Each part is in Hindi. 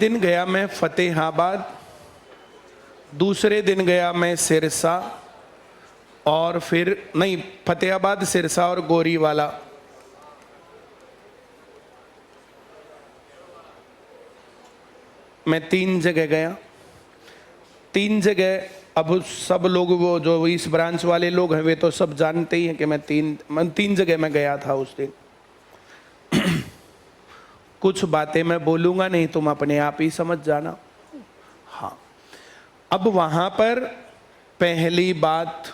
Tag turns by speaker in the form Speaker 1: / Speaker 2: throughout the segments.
Speaker 1: दिन गया मैं फतेहाबाद, दूसरे दिन गया मैं सिरसा, और फिर नहीं, फतेहाबाद, सिरसा और गोरीवाला। मैं 3 जगह गया। 3 जगह, अब सब लोग, वो जो इस ब्रांच वाले लोग हैं वे तो सब जानते ही हैं कि मैं तीन जगह मैं गया था उस दिन। कुछ बातें मैं बोलूंगा नहीं, तुम अपने आप ही समझ जाना। हाँ, अब वहां पर पहली बात,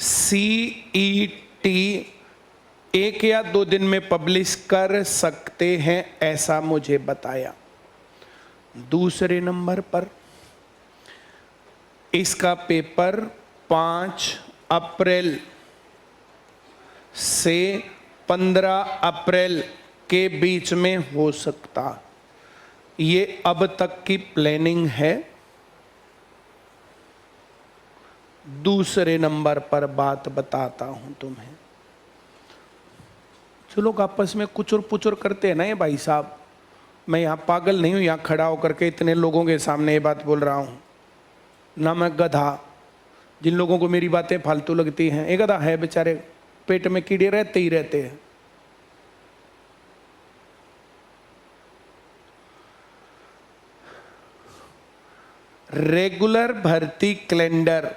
Speaker 1: CET 1 या 2 दिन में पब्लिश कर सकते हैं ऐसा मुझे बताया। दूसरे नंबर पर इसका पेपर 5 अप्रैल से 15 अप्रैल के बीच में हो सकता, ये अब तक की प्लानिंग है। दूसरे नंबर पर बात बताता हूं तुम्हें, जो लोग आपस में कुचुर पुचुर करते हैं ना ये भाई साहब, मैं यहां पागल नहीं हूं, यहां खड़ा होकर के इतने लोगों के सामने ये बात बोल रहा हूं ना। मैं गधा, जिन लोगों को मेरी बातें फालतू लगती हैं, एक गधा है बेचारे, पेट में कीड़े रहते ही रहते हैं। रेगुलर भर्ती कैलेंडर,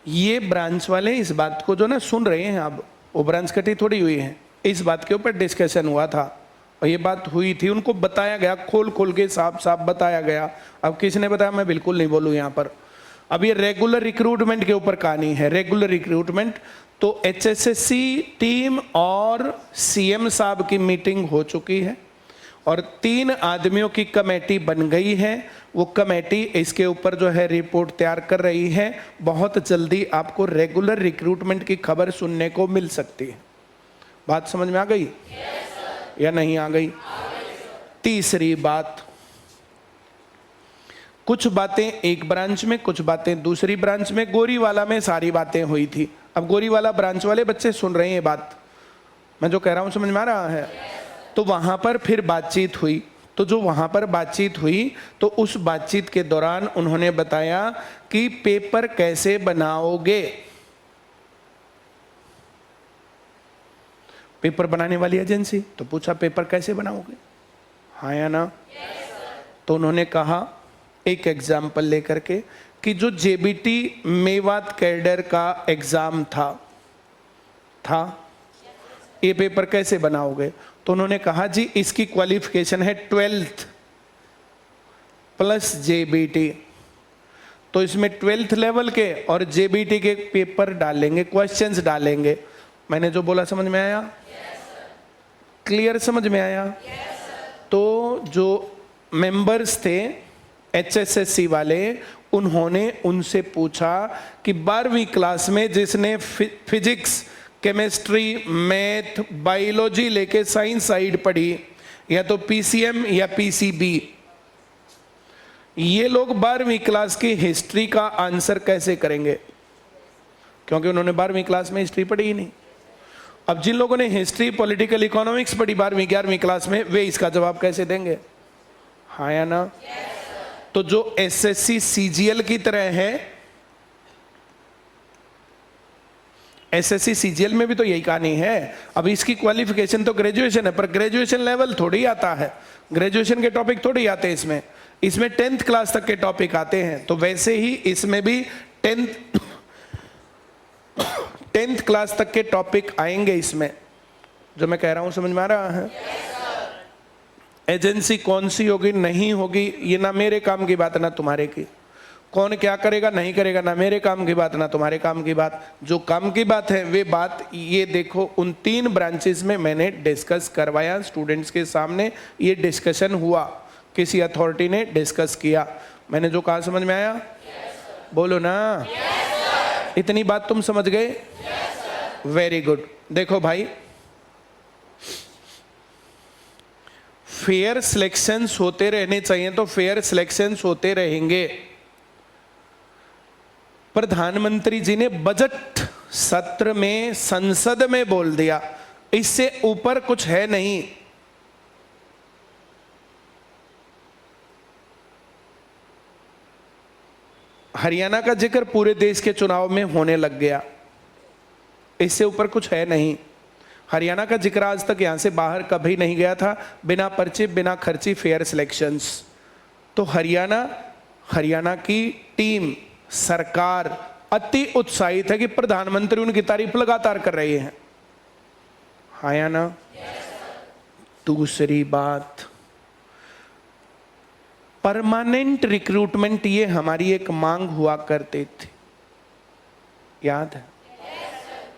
Speaker 1: ये ब्रांच वाले इस बात को जो ना सुन रहे हैं, अब वो ब्रांच कटी थोड़ी हुई है, इस बात के ऊपर डिस्कशन हुआ था और ये बात हुई थी, उनको बताया गया, खोल खोल के साफ साफ बताया गया। अब किसने बताया मैं बिल्कुल नहीं बोलूँ यहाँ पर। अब ये रेगुलर रिक्रूटमेंट के ऊपर कहानी है। रेगुलर रिक्रूटमेंट तो HSSC टीम और CM साहब की मीटिंग हो चुकी है और 3 आदमियों की कमेटी बन गई है। वो कमेटी इसके ऊपर जो है रिपोर्ट तैयार कर रही है। बहुत जल्दी आपको रेगुलर रिक्रूटमेंट की खबर सुनने को मिल सकती है। बात समझ में आ गई या नहीं आ गई? तीसरी बात, कुछ बातें एक ब्रांच में, कुछ बातें दूसरी ब्रांच में। गोरीवाला में सारी बातें हुई थी। अब गोरीवाला ब्रांच वाले बच्चे सुन रहे हैं ये बात, मैं जो कह रहा हूं समझ में आ रहा है? तो वहां पर फिर बातचीत हुई। तो जो वहां पर बातचीत हुई तो उस बातचीत के दौरान उन्होंने बताया कि पेपर कैसे बनाओगे। पेपर बनाने वाली एजेंसी, तो पूछा पेपर कैसे बनाओगे, हाँ या ना? तो उन्होंने कहा एक एग्जाम्पल लेकर के कि जो JBT मेवात कैडर का एग्जाम था ये पेपर कैसे बनाओगे? तो उन्होंने कहा जी इसकी क्वालिफिकेशन है 12th प्लस JBT, तो इसमें 12th लेवल के और JBT के पेपर डालेंगे, क्वेश्चंस डालेंगे। मैंने जो बोला समझ में आया? क्लियर समझ में आया? तो जो मेंबर्स थे HSSC वाले, उन्होंने उनसे पूछा कि 12वीं क्लास में जिसने फिजिक्स, केमिस्ट्री, मैथ, बायोलॉजी लेके साइंस साइड पढ़ी, या तो PCM या PCB, ये लोग 12वीं क्लास की हिस्ट्री का आंसर कैसे करेंगे? क्योंकि उन्होंने 12वीं क्लास में हिस्ट्री पढ़ी ही नहीं। अब जिन लोगों ने हिस्ट्री, पॉलिटिकल इकोनॉमिक्स पढ़ी 12वीं 11वीं क्लास में, वे इसका जवाब कैसे देंगे, हाँ या ना? तो जो SSC CGL की तरह है, SSC CGL में भी तो यही कहानी है। अब इसकी क्वालिफिकेशन तो ग्रेजुएशन है, पर ग्रेजुएशन लेवल थोड़ी आता है, ग्रेजुएशन के टॉपिक थोड़ी आते हैं इसमें 10th क्लास तक के टॉपिक आते हैं। तो वैसे ही इसमें भी 10th क्लास तक के टॉपिक आएंगे इसमें। जो मैं कह रहा हूं समझ में आ रहा है? एजेंसी कौन सी होगी नहीं होगी ये ना मेरे काम की बात ना तुम्हारे की। कौन क्या करेगा नहीं करेगा ना मेरे काम की बात ना तुम्हारे काम की बात। जो काम की बात है वे बात ये देखो, उन 3 ब्रांचेस में मैंने डिस्कस करवाया स्टूडेंट्स के सामने। ये डिस्कशन हुआ, किसी अथॉरिटी ने डिस्कस किया। मैंने जो कहा समझ में आया? बोलो ना। इतनी बात तुम समझ गए? Very good. देखो भाई, फेयर सिलेक्शंस होते रहने चाहिए, तो फेयर सिलेक्शंस होते रहेंगे। प्रधानमंत्री जी ने बजट सत्र में संसद में बोल दिया, इससे ऊपर कुछ है नहीं। हरियाणा का जिक्र पूरे देश के चुनाव में होने लग गया, इससे ऊपर कुछ है नहीं। हरियाणा का जिक्र आज तक यहां से बाहर कभी नहीं गया था, बिना पर्चे बिना खर्ची फेयर सिलेक्शंस। तो हरियाणा की टीम, सरकार अति उत्साहित है कि प्रधानमंत्री उनकी तारीफ लगातार कर रहे हैं। हाँ या ना? दूसरी बात, परमानेंट रिक्रूटमेंट, ये हमारी एक मांग हुआ करती थी, याद है?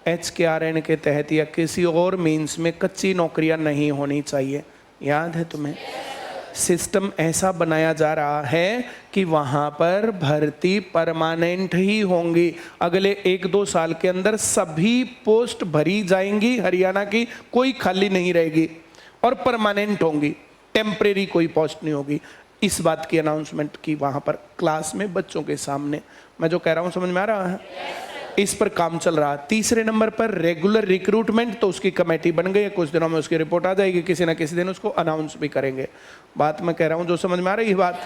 Speaker 1: HKRN के तहत या किसी और मीन्स में कच्ची नौकरियां नहीं होनी चाहिए, याद है तुम्हें? सिस्टम ऐसा बनाया जा रहा है कि वहां पर भर्ती परमानेंट ही होंगी। अगले 1-2 साल के अंदर सभी पोस्ट भरी जाएंगी हरियाणा की, कोई खाली नहीं रहेगी और परमानेंट होंगी, टेम्परेरी कोई पोस्ट नहीं होगी। इस बात की अनाउंसमेंट की वहां पर क्लास में बच्चों के सामने। मैं जो कह रहा हूं समझ में आ रहा है? इस पर काम चल रहा। तीसरे नंबर पर रेगुलर रिक्रूटमेंट, तो उसकी कमेटी बन गई है, कुछ दिनों में उसकी रिपोर्ट आ जाएगी, किसी ना किसी दिन उसको अनाउंस भी करेंगे। बात मैं कह रहा हूं जो समझ में आ रही है बात?